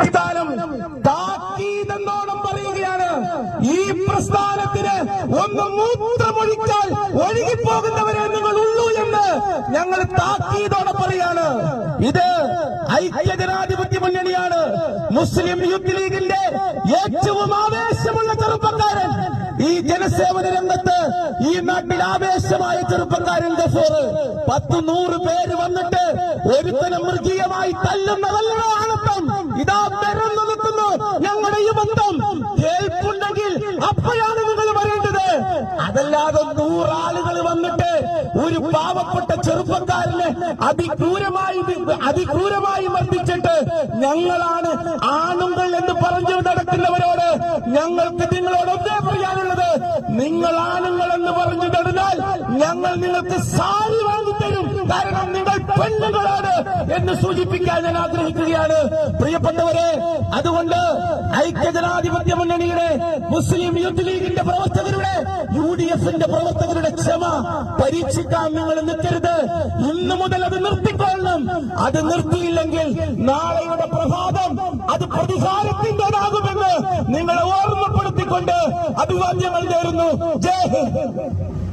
പ്രസ്ഥാനം താക്കീതെന്നോണം പറയുകയാണ്. ഈ പ്രസ്ഥാനത്തിന് ഒന്ന് മൂത്രമൊഴിച്ചാൽ ഒഴുകിപ്പോകുന്നവരെ നിങ്ങൾ ഉള്ളൂ എന്ന് ഞങ്ങൾ താക്കീതോടെ പറയാണ്. ഇത് ഐക്യജനാധിപത്യ മുന്നണിയാണ്. മുസ്ലിം യൂത്ത് ലീഗിന്റെ ഏറ്റവും ആവേശമുള്ള ചെറുപ്പക്കാരൻ, ഈ ജനസേവന രംഗത്ത് ഈ നാട്ടിൽ ആവേശമായ ചെറുപ്പക്കാരൻ ഗഫൂർ. 10-100 പേര് വന്നിട്ട് ഒരുത്തനെ മൃഗീയമായി തല്ലുന്നതല്ലോ ആണത്തം. ഇതാ പെരന്നു നിൽക്കുന്നു ഞങ്ങളുടെ ഈ ബന്ധം. കേൾപ്പുണ്ടെങ്കിൽ അപ്പോഴാണ് നിങ്ങൾ പറയേണ്ടത്. അതല്ലാതെ 100 ആളുകൾ വന്നിട്ട് ഒരു പാവപ്പെട്ട ചെറുപ്പക്കാരനെ അതിക്രൂരമായി മർദ്ദിച്ചിട്ട് ഞങ്ങളാണ് ആണുങ്ങൾ എന്ന് പറഞ്ഞു നടക്കുന്നവരോട് ഞങ്ങൾക്ക് നിങ്ങളോട് ഒന്നേ പറയാനുള്ളത്, നിങ്ങൾ ആണുങ്ങൾ എന്ന് പറഞ്ഞു തരുന്നാൽ ഞങ്ങൾ നിങ്ങൾക്ക് സാരി വാങ്ങിത്തരും. കാരണം നിങ്ങൾ പെണ്ണുങ്ങളാണ് എന്ന് സൂചിപ്പിക്കാൻ ഞാൻ ആഗ്രഹിക്കുകയാണ് പ്രിയപ്പെട്ടവരെ. അതുകൊണ്ട് ഐക്യജനാധിപത്യ മുന്നണിയുടെ, മുസ്ലിം യൂത്ത് ലീഗിന്റെ പ്രവർത്തകരുടെ, UDFന്റെ പ്രവർത്തകരുടെ ക്ഷമ പരീക്ഷിക്കാൻ നിങ്ങൾ നിൽക്കരുത്. ഇന്നു മുതൽ അത് നിർത്തിക്കൊള്ളണം. അത് നിർത്തിയില്ലെങ്കിൽ നാളെയുടെ പ്രഭാതം അത് പ്രതികാരത്തിൻ്റെതാകുമെന്ന് നിങ്ങളെ ഓർമ്മപ്പെടുത്തിക്കൊണ്ട് അഭിവാദ്യങ്ങൾ നേരുന്നു. ജയ് ഹിന്ദ്.